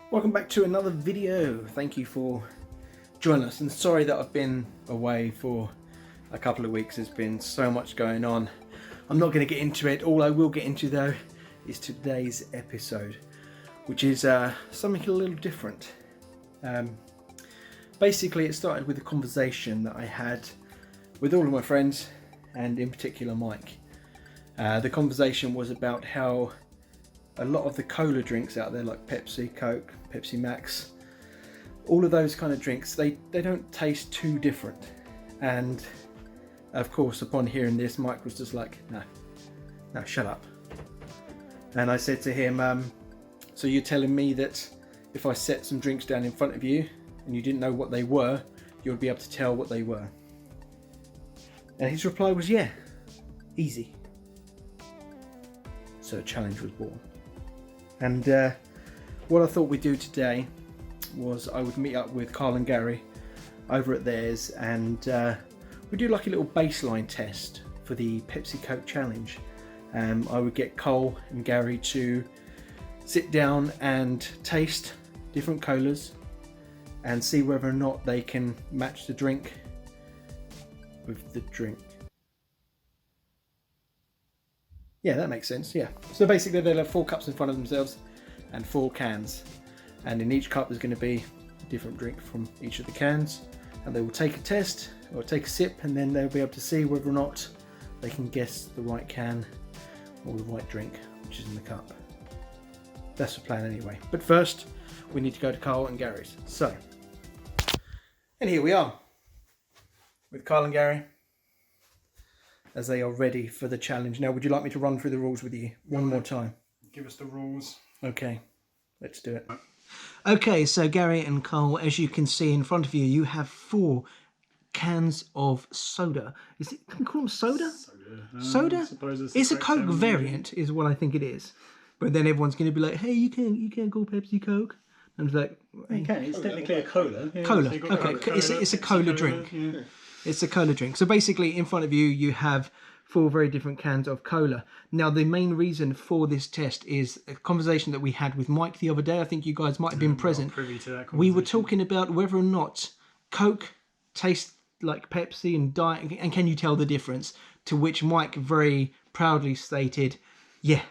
Welcome back to another video. Thank you for joining us, and sorry that I've been away for a couple of weeks. There's been so much going on. I'm not going to get into it. All I will get into though is today's episode, which is something a little different. Basically it started with a conversation that I had with all of my friends, and in particular Mike. The conversation was about how a lot of the cola drinks out there, like Pepsi, Coke, Pepsi Max, all of those kind of drinks, they don't taste too different. And of course, upon hearing this, Mike was just like, no, shut up. And I said to him, so you're telling me that if I set some drinks down in front of you and you didn't know what they were, you would be able to tell what they were? And his reply was, yeah, easy. So a challenge was born. And what I thought we'd do today was I would meet up with Carl and Gary over at theirs, and we do like a little baseline test for the Pepsi Coke challenge. I would get Carl and Gary to sit down and taste different colas and see whether or not they can match the drink with the drink. Yeah, that makes sense, yeah. So basically they'll have 4 cups in front of themselves and 4 cans. And in each cup there's going to be a different drink from each of the cans. And they will take a test, or take a sip, and then they'll be able to see whether or not they can guess the right can or the right drink which is in the cup. That's the plan anyway. But first, we need to go to Carl and Gary's. So, and here we are with Carl and Gary, as they are ready for the challenge. Now, would you like me to run through the rules with you one more time? Give us the rules. Okay, let's do it. Okay, so Gary and Carl, as you can see in front of you, you have 4 cans of soda. Can we call them soda? Soda? I suppose it's a Coke variant, is what I think it is. But then everyone's going to be like, hey, you can't call Pepsi Coke. And it's like, you can. It's technically a cola. Yeah, cola. So Okay, it's a cola drink. Yeah. It's a cola drink. So basically, in front of you, you have 4 very different cans of cola. Now, the main reason for this test is a conversation that we had with Mike the other day. I think you guys might have been present. Privy to that conversation. We were talking about whether or not Coke tastes like Pepsi and Diet, and can you tell the difference? To which Mike very proudly stated, yeah,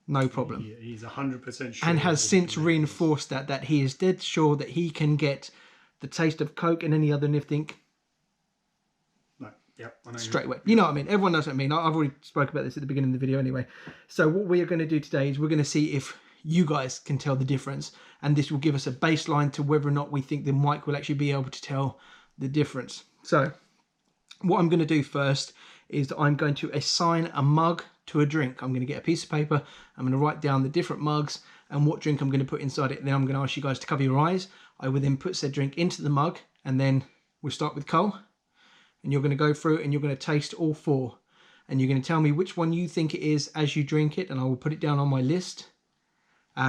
no problem. Yeah, he's 100% sure. And has since reinforced that he is dead sure that he can get the taste of Coke and any other anything. Yep, I know straight away. You know what I mean? Everyone knows what I mean. I've already spoke about this at the beginning of the video anyway. So what we are going to do today is we're going to see if you guys can tell the difference. And this will give us a baseline to whether or not we think the mic will actually be able to tell the difference. So what I'm going to do first is I'm going to assign a mug to a drink. I'm going to get a piece of paper. I'm going to write down the different mugs and what drink I'm going to put inside it. Then I'm going to ask you guys to cover your eyes. I will then put said drink into the mug, and then we'll start with Cole. And you're going to go through and you're going to taste all 4. And you're going to tell me which one you think it is as you drink it, and I will put it down on my list.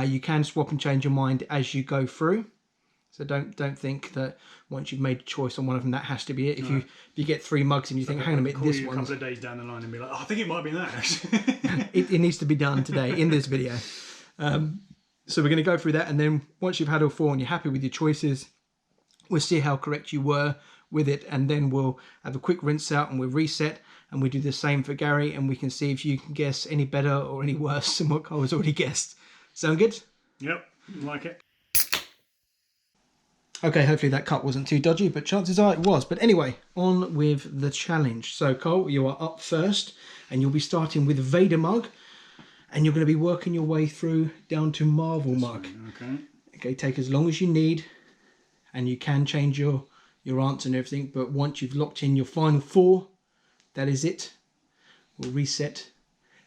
You can swap and change your mind as you go through. So don't think that once you've made a choice on one of them, that has to be it. If you get 3 mugs and you think, hang on a minute, this one. A couple of days down the line and be like, oh, I think it might be that actually. it needs to be done today in this video. So we're going to go through that, and then once you've had all 4 and you're happy with your choices, we'll see how correct you were with it, and then we'll have a quick rinse out and we'll reset, and we do the same for Gary, and we can see if you can guess any better or any worse than what Cole has already guessed. Sound good? Yep, like it. Okay, hopefully that cut wasn't too dodgy, but chances are it was. But anyway, on with the challenge. So Cole, you are up first, and you'll be starting with Vader mug, and you're going to be working your way through down to Marvel mug. Okay, take as long as you need, and you can change your answer and everything, but once you've locked in your final 4, that is it. We'll reset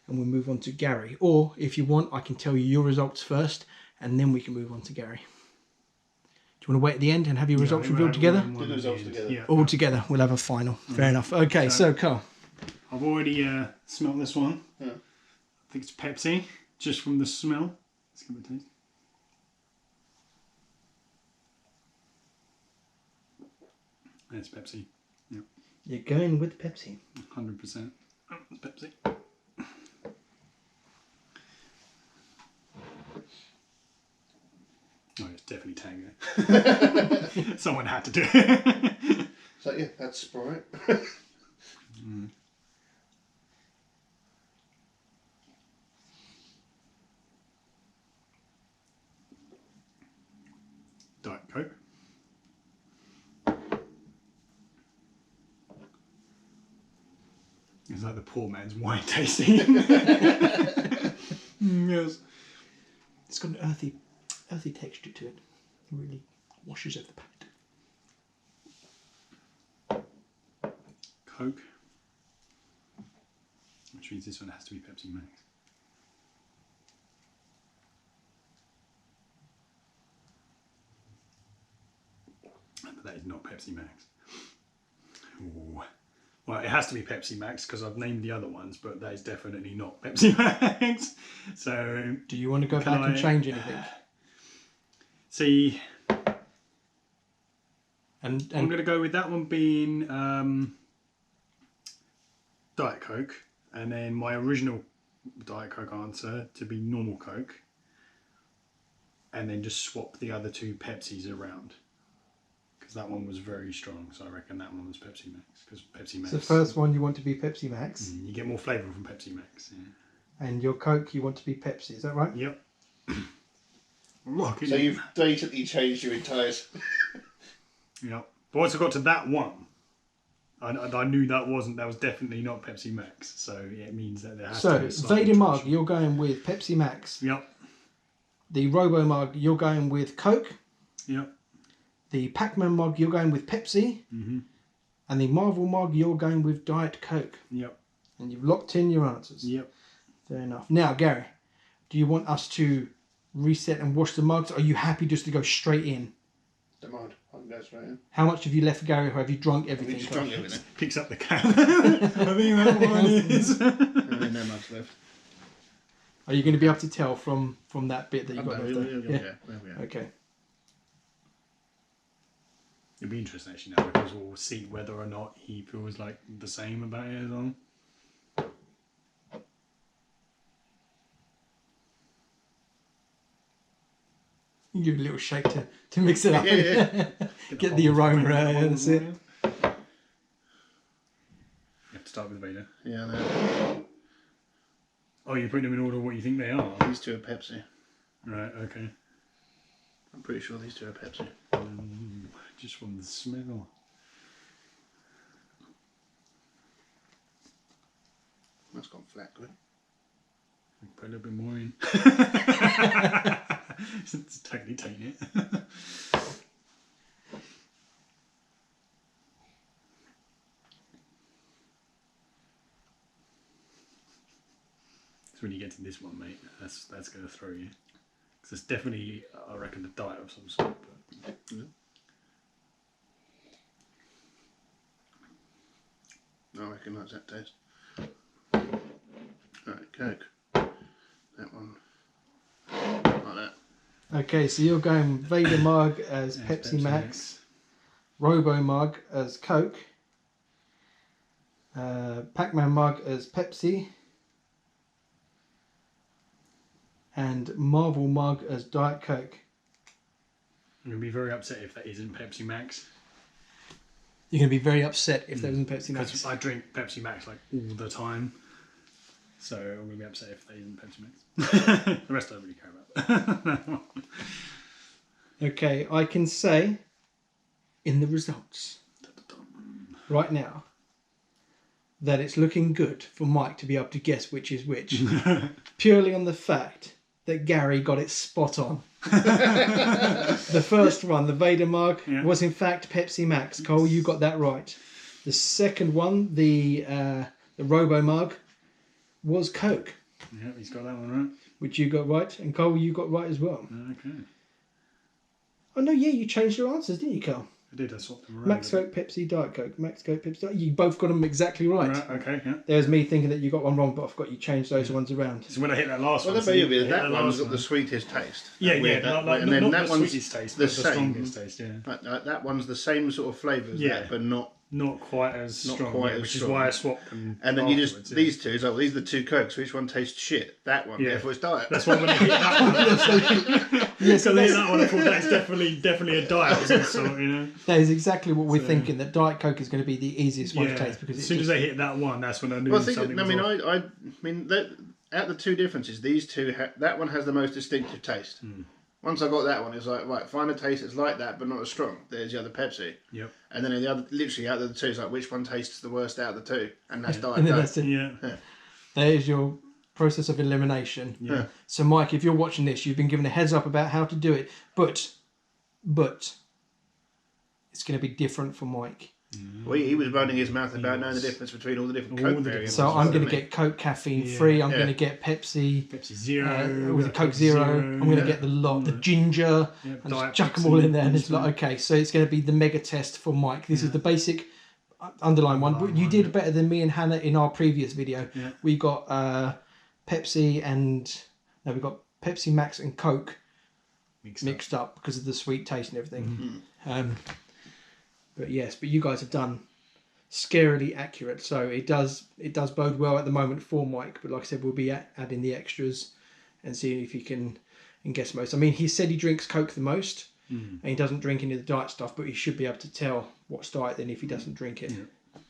and we'll move on to Gary. Or if you want, I can tell you your results first, and then we can move on to Gary. Do you want to wait at the end and have your results revealed together? Do the results together. Yeah. All together. We'll have a final. Fair enough. Okay, so Carl. I've already smelled this one. Yeah. I think it's Pepsi, just from the smell. Let's give it a taste. It's Pepsi. Yep. You're going with Pepsi. 100%. Oh, it's Pepsi. Oh, it's definitely Tango. Someone had to do it. So yeah, that's Sprite. Diet Coke. It's like the poor man's wine tasting. Yes. It's got an earthy texture to it. It really washes over the palate. Coke. Which means this one has to be Pepsi Max. But that is not Pepsi Max. Ooh. Well, it has to be Pepsi Max because I've named the other ones, but that is definitely not Pepsi Max. So, do you want to go back and change anything? See, and I'm going to go with that one being Diet Coke, and then my original Diet Coke answer to be normal Coke, and then just swap the other two Pepsis around. That one was very strong, so I reckon that one was Pepsi Max. Because Pepsi Max. So the first one you want to be Pepsi Max. You get more flavour from Pepsi Max. Yeah. And your Coke you want to be Pepsi, is that right? Yep. So you've basically changed your entire... Yep. But once I got to that one, I knew that was definitely not Pepsi Max. So it means that there has to be a slight Vader Mug, you're going with Pepsi Max. Yep. The Robo Mug, you're going with Coke. Yep. The Pac-Man mug, you're going with Pepsi. Mm-hmm. And the Marvel mug, you're going with Diet Coke. Yep. And you've locked in your answers. Yep. Fair enough. Now, Gary, do you want us to reset and wash the mugs? Or are you happy just to go straight in? Don't mind. I can go straight in. How much have you left, Gary, or have you drunk everything? Have you drunk everything? Picks up the can. I think that one is. And then no much left. Are you going to be able to tell from that bit that you got left there? Yeah. Okay. It'd be interesting actually now because we'll see whether or not he feels like the same about it as well. You give it a little shake to mix it up. Yeah. Get the aroma out. Yeah, that's it. You have to start with Vader. Yeah, no. Oh, you're putting them in order of what you think they are? These two are Pepsi. Right, okay. I'm pretty sure these two are Pepsi. Just from the smell. That's gone flat good. Put a little bit more in. It's totally taking it. It's when you get to this one, mate. That's going to throw you. Because it's definitely, I reckon, a diet of some sort. But... Yeah. I recognise that taste. Alright, Coke. That one. Like that. Okay, so you're going Vader Mug as Pepsi Max, Robo Mug as Coke, Pac-Man Mug as Pepsi, and Marvel Mug as Diet Coke. I'm going to be very upset if that isn't Pepsi Max. You're going to be very upset if there wasn't Pepsi Max. Because I drink Pepsi Max like all the time. So I'm going to be upset if that isn't Pepsi Max. The rest I don't really care about. Okay, I can say in the results right now that it's looking good for Mike to be able to guess which is which. Purely on the fact that Gary got it spot on. The first one, the Vader Mug, was in fact Pepsi Max. Cole, you got that right. The second one, the Robo Mug, was Coke. Yeah, he's got that one right. Which you got right. And Cole, you got right as well. Okay. Oh no, yeah, you changed your answers, didn't you, Cole? I did, I swapped them around. Max Coke, Pepsi, Diet Coke. Max Coke, Pepsi, Diet. You both got them exactly right. Okay, yeah. There's me thinking that you got one wrong, but I forgot you changed those ones around. So when I hit that last one... Well, that one's got the sweetest taste. Yeah, not the sweetest taste, but the strongest taste, yeah. That one's the same sort of flavours there, but not not quite as Not strong, quite as which strong. is why I swapped them. And then you just afterwards, these two. It's like, well, these are the two Cokes. Which one tastes shit? That one. Yeah. Therefore, it's diet. That's why when I hit that one, Yes, because I hit that one, I thought that's definitely a diet of some sort, you know. that is exactly what we're thinking. That Diet Coke is going to be the easiest one to taste because as soon as I hit that one, that's when I knew Well, I think. something I was mean, off. I mean, out the two differences, these two. That one has the most distinctive taste. Once I got that one, it's like, right, find a taste that's like that but not as strong. There's the other Pepsi. Yep. And then the other, literally out of the two, it's like, which one tastes the worst out of the two? And that's Diet and then Coke. that's it. Yeah. There's your process of elimination. Yeah. So, Mike, if you're watching this, you've been given a heads up about how to do it, but it's going to be different for Mike. Well, he was running his mouth about knowing the difference between all the different All Coke the variants. So I'm wasn't going to he? get Coke caffeine free. I'm Yeah. going to get Pepsi. Pepsi Zero. With a Coke Zero. I'm going to get the lot, the ginger, Yeah, and Diet just chuck them Pepsi, all in there. And it's instant. like, okay, so it's going to be the mega test for Mike. This is the basic underlying one. Underlying You one, did better than me and Hannah in our previous video. Yeah. We got Pepsi we got Pepsi Max and Coke mixed up because of the sweet taste and everything. But you guys have done scarily accurate, so it does bode well at the moment for Mike. But like I said, we'll be adding the extras and seeing if he can guess most. I mean, he said he drinks Coke the most, and he doesn't drink any of the diet stuff, but he should be able to tell what's diet then if he doesn't drink it.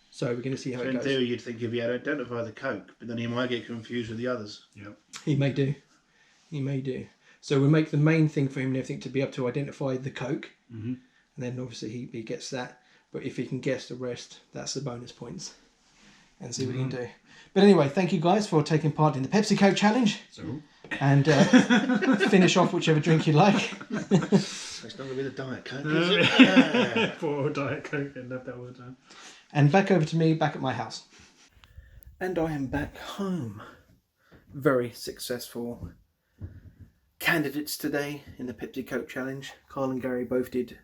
So we're going to see how So it in goes. theory, you'd think if he had identified the Coke, but then he might get confused with the others. Yep. He may do. So we'll make the main thing for him and everything to be able to identify the Coke, and then obviously he gets that. But if he can guess the rest, that's the bonus points. And see what he can do. But anyway, thank you guys for taking part in the Pepsi Coke challenge. So. And finish off whichever drink you like. So it's not going to be the Diet Coke, is it? Poor Diet Coke and left that all the time. And back over to me, back at my house. And I am back home. Very successful candidates today in the Pepsi Coke challenge. Carl and Gary both did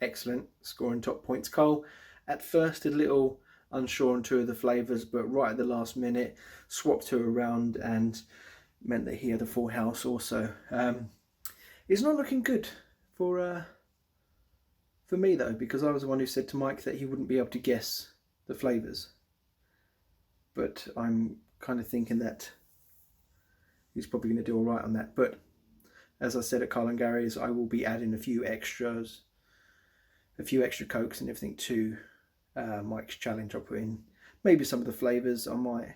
excellent, scoring top points. Carl at first a little unsure on two of the flavours, but right at the last minute swapped two around and meant that he had a full house also. It's not looking good for me though, because I was the one who said to Mike that he wouldn't be able to guess the flavours. But I'm kind of thinking that he's probably going to do all right on that. But as I said at Carl and Gary's, I will be adding a few extra Cokes and everything to Mike's challenge. I'll put in maybe some of the flavours. I might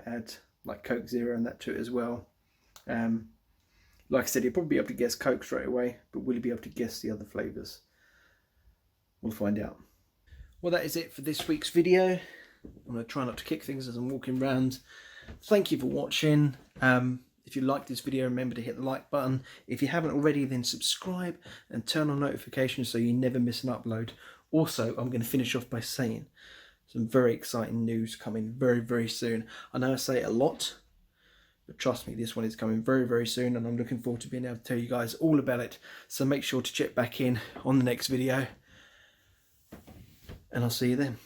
add like Coke Zero and that to it as well. Like I said, he'll probably be able to guess Coke straight away, but will he be able to guess the other flavours? We'll find out. Well, that is it for this week's video. I'm going to try not to kick things as I'm walking around. Thank you for watching. If you liked this video, remember to hit the like button. If you haven't already, then subscribe and turn on notifications so you never miss an upload. Also, I'm going to finish off by saying some very exciting news coming very, very soon. I know I say it a lot, but trust me, this one is coming very, very soon, and I'm looking forward to being able to tell you guys all about it. So make sure to check back in on the next video, and I'll see you then.